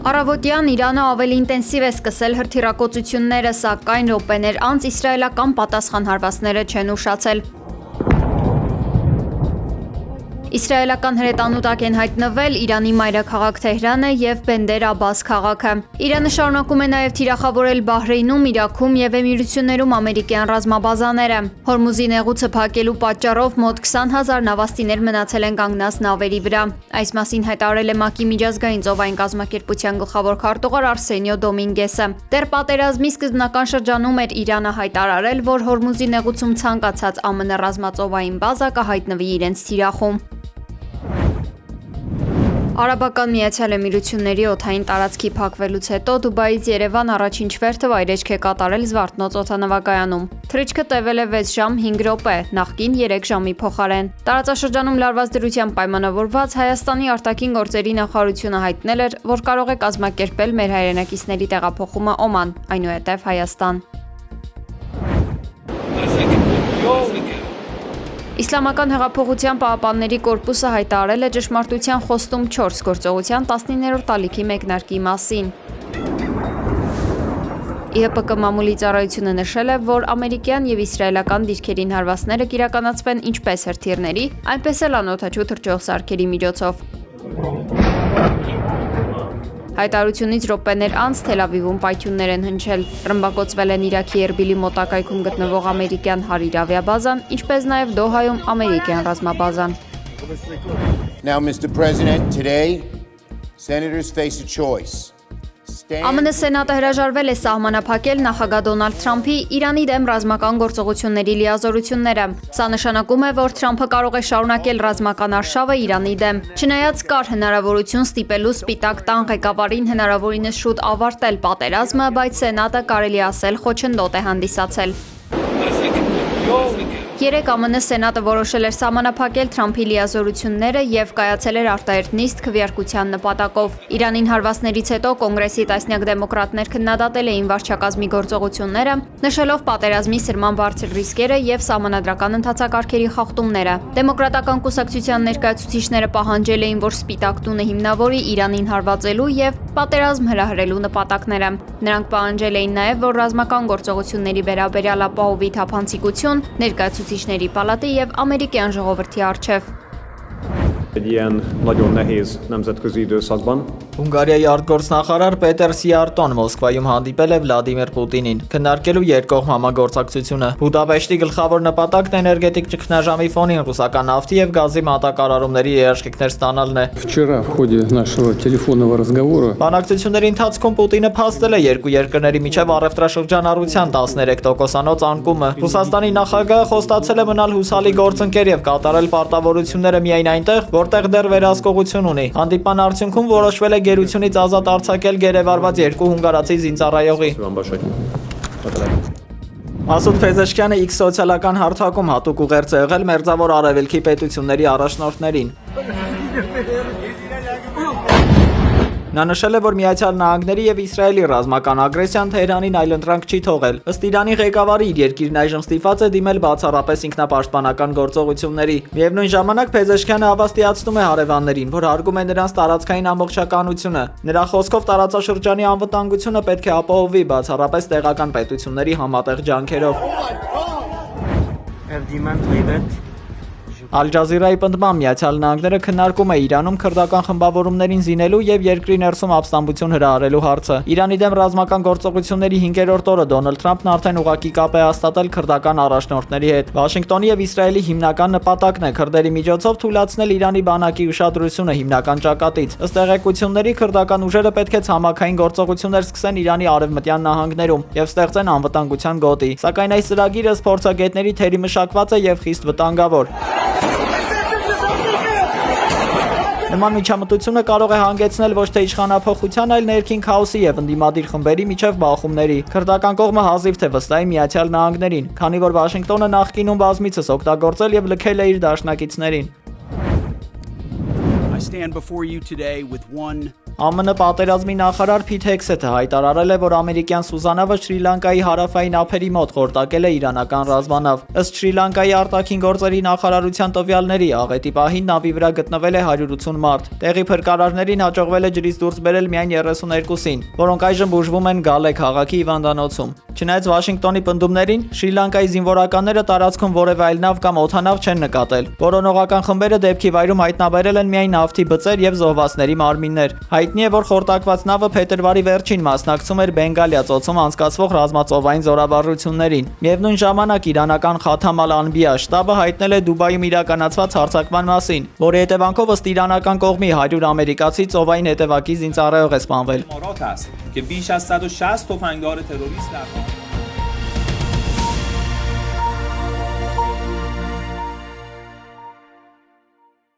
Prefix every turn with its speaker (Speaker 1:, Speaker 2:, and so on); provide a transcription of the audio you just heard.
Speaker 1: Առավոտյան Իրանը ավելի ինտենսիվ է սկսել հրթիռակոծությունները, սակայն րոպեներ անց իսրայելական պատասխան հարվածները չեն ուշացել։ Իսրայելական հրետանուտակ են հայտնվել Իրանի մայրաքաղաք Թեհրանը և Բենդեր Աբբաս քաղաքը։ Իրանը շարունակում է նաև թիրախավորել Բահրեյնում, Իրաքում և Էմիրություններում ամերիկյան ռազմաբազաները։ Հորմուզի նեղուցը փակելու պատճառով մոտ 20,000 նավաստիներ մնացել են կանգնած նավերի վրա։ Այս մասին հայտարարել է ՄԱԿ-ի միջազգային ծովային կազմակերպության գլխավոր քարտուղար Արսենիո Դոմինգեսը։ Դեռ պատերազմի սկզբնական շրջանում էր Իրանը հայտարարել, որ Հորմուզի նեղուցում ցանկացած ԱՄՆ ռազմածովային բազա կհայտնվի իրենց թիրախում։ Արաբական Միացյալ Էմիրությունների օդային տարածքի փակվելուց հետո Դուբայից Երևան առաջին չվերթը վայրեջք է կատարել Զվարթնոց օդանավակայանում։ Թռիչքը տևել է 6 ժամ 5 րոպե, նախկին 3 ժամի փոխարեն։ Տարածաշրջանում լարված դրությամբ պայմանավորված Հայաստանի արտաքին գործերի նախարարությունը հայտնել էր, որ կարող է կազմակերպել մեր հայրենակիցների տեղափոխումը Օման, այնուհետև Հայաստան։ Իսլամական հեղափոխության պահապանների կորպուսը հայտարարել է ճշմարտության խոստում 4 գործողության 19-րդ ալիքի մեկնարկի մասին։ ԻՀՊԿ մամուլի ծառայությունը նշել է, որ ամերիկյան և իսրայելական դիրքերին հարվածները կիրականացվեն ինչպես հրթիռների, այնպես էլ անօդաչու թռչող սարքերի միջոցով։ Հայտարարությունից րոպեներ անց Թել Ավիվում պայթյուններ են հնչել։ Ռմբակոծվել են Իրաքի Էրբիլի մոտակայքում գտնվող ամերիկյան Հարիր ավիաբազան, ինչպես նաև Դոհայում ամերիկյան ռազմաբազան։
Speaker 2: Now, Mr. President, today, senators face a choice.
Speaker 1: ԱՄՆ Սենատը հրաժարվել է սահմանափակել նախագահ Դոնալդ Թրամփի Իրանի դեմ ռազմական գործողությունների լիազորությունները։ Սա նշանակում է, որ Թրամփը կարող է շարունակել ռազմական արշավը Իրանի դեմ։ Չնայած կար հնարավորություն ստիպելու Սպիտակ տան ղեկավարին հնարավորինս շուտ ավարտել պատերազմը, բայց Սենատը կարելի ասել խոչընդոտ է հանդիսացել։ Երեկ ԱՄՆ Սենատը որոշել էր սահմանափակել Թրամփի լիազորությունները և կայացել էր արտահերթ նիստ քվեարկության նպատակով։ Իրանին հարվածներից հետո Կոնգրեսի տասնյակ դեմոկրատներ քննադատել էին վարչակազմի գործողությունները, նշելով պատերազմի սրման բարձր ռիսկերը և սահմանադրական ընթացակարգերի խախտումները։ Դեմոկրատական կուսակցության ներկայացուցիչները պահանջել էին, որ Սպիտակ տունը հիմնավորի Իրանին հարվածելու և պատերազմ հրահրելու նպատակները։ Նրանք պահանջել էին նաև, որ ռազմական գործողությունների վերաբերյալ ապահովի թափանցիկություն Ներկայացուցիչների պալատի և ամերիկյան ժողովրդի առջև։
Speaker 3: Հունգարիայի արտգործնախարար Պետեր Սիարտոն Մոսկվայում հանդիպել է Վլադիմիր Պուտինին, քննարկելու երկկողմ համագործակցությունը։ Բուդապեշտի գլխավոր նպատակն էներգետիկ ճգնաժամի ֆոնին ռուսական նավթի և գազի մատակարարումների երաշխիքներ ստանալն է։ Բանակցությունների ընթացքում Պուտինը փաստել է երկու երկրների միջև առևտրաշրջանառության 13%-անոց անկումը։ Ռուսաստանի նախագահը խոստացել է մնալ հուսալի գործընկեր և կատարել պարտավորությունները միայն այնտեղ, որտեղ դեռ վերահսկողություն ունի։ Հանդիպման արդյունքում որոշվել է գերությունից ազատ արձակել գերեվարված երկու հունգարացի զինծառայողի։ Մասուդ Փեզեշքյանը X սոցիալական հարթակում հատուկ ուղերձ է եղել Մերձավոր Արևելքի պետությունների առաջնորդներին։ Նա նշել է, որ Միացյալ Նահանգների և Իսրայելի ռազմական ագրեսիան Թեհրանին այլընտրանք չի թողել։ Ըստ Իրանի ղեկավարի, իր երկիրն այժմ ստիպված է դիմել բացառապես ինքնապաշտպանական գործողությունների։ Միևնույն ժամանակ Փեզեշքյանը հավաստիացնում է հարևաններին, որ հարգում է նրանց տարածքային ամբողջականությունը։ Նրա խոսքով տարածաշրջանի անվտանգությունը պետք է ապահովվի բացառապես տեղական պետությունների համատեղ ջանքերով։ Ալ-Ջազիրայի պնդմամբ Միացյալ Նահանգները քննարկում է Իրանում քրդական խմբավորումներին զինելու և երկրի ներսում ապստամբություն հրահրելու հարցը։ Իրանի դեմ ռազմական գործողությունների 5-րդ օրը Դոնալդ Թրամփն արդեն ուղղակի կապ է հաստատել քրդական առաջնորդների հետ։ Վաշինգտոնի և Իսրայելի հիմնական նպատակն է քրդերի միջոցով թույլատրել Իրանի բանակի ուշադրությունը հիմնական ճակատից։ Ըստ տեղեկությունների, քրդական ուժերը պետք է ցամաքային գործողություններ սկսեն Իրանի արևմտյան նահանգներում և ստեղծեն անվտանգության գոտի։ Սակայն այս ծրագիրը փորձագետների թերի մշակված է և խիստ վտանգավոր։ Նման միջամտությունը կարող է հանգեցնել ոչ թե իշխանափոխության, այլ ներքին քաոսի և ընդդիմադիր խմբերի միջև բախումների։ Քրդական կողմը հազիվ թե վստահի Միացյալ Նահանգներին, քանի որ Վաշինգտոնը նախկինում բազմիցս օգտագործել և լքել է իր դաշնակիցներին։ ԱՄՆ պատերազմի նախարար Փիթ Հեքսեթը հայտարարել է, որ ամերիկյան Սուզանավը Շրի Լանկայի հարավային ափերի մոտ խորտակել է իրանական ռազմանավ։ Ըստ Շրի Լանկայի արտաքին գործերի նախարարության տվյալների, աղետի պահին նավի վրա գտնվել է 180 մարդ։ Տեղի փրկարարներին հաջողվել է ջրից դուրս բերել միայն 32-ին, որոնք այժմ բուժվում են Գալե քաղաքի հիվանդանոցում։ Չնայած Վաշինգտոնի պնդումներին, Շրի Լանկայի զինվորականները տարածքում որևէ այլ նավ կամ օդանավ չեն նկատել։ Որոնողական խմբերը դեպքի վայրում հայտնաբերել են միայն նավթի բծեր եւ զոհվածների մարմիններ։ Հայտնի է, որ խորտակված նավը փետրվարի վերջին մասնակցում էր Բենգալիա ծոցում անցկացվող ռազմածովային զորավարժություններին։ Միևնույն ժամանակ իրանական Խաթամ ալ-Անբիա շտաբը հայտնել է Դուբայում իրականացված հարձակման մասին, որի հետևանքով ըստ իրանական կողմի 100 ամերիկացի ծովային հետևակի զինծառայող է սպանվել։
Speaker 4: که بیش از 160 تفنگدار تروریست در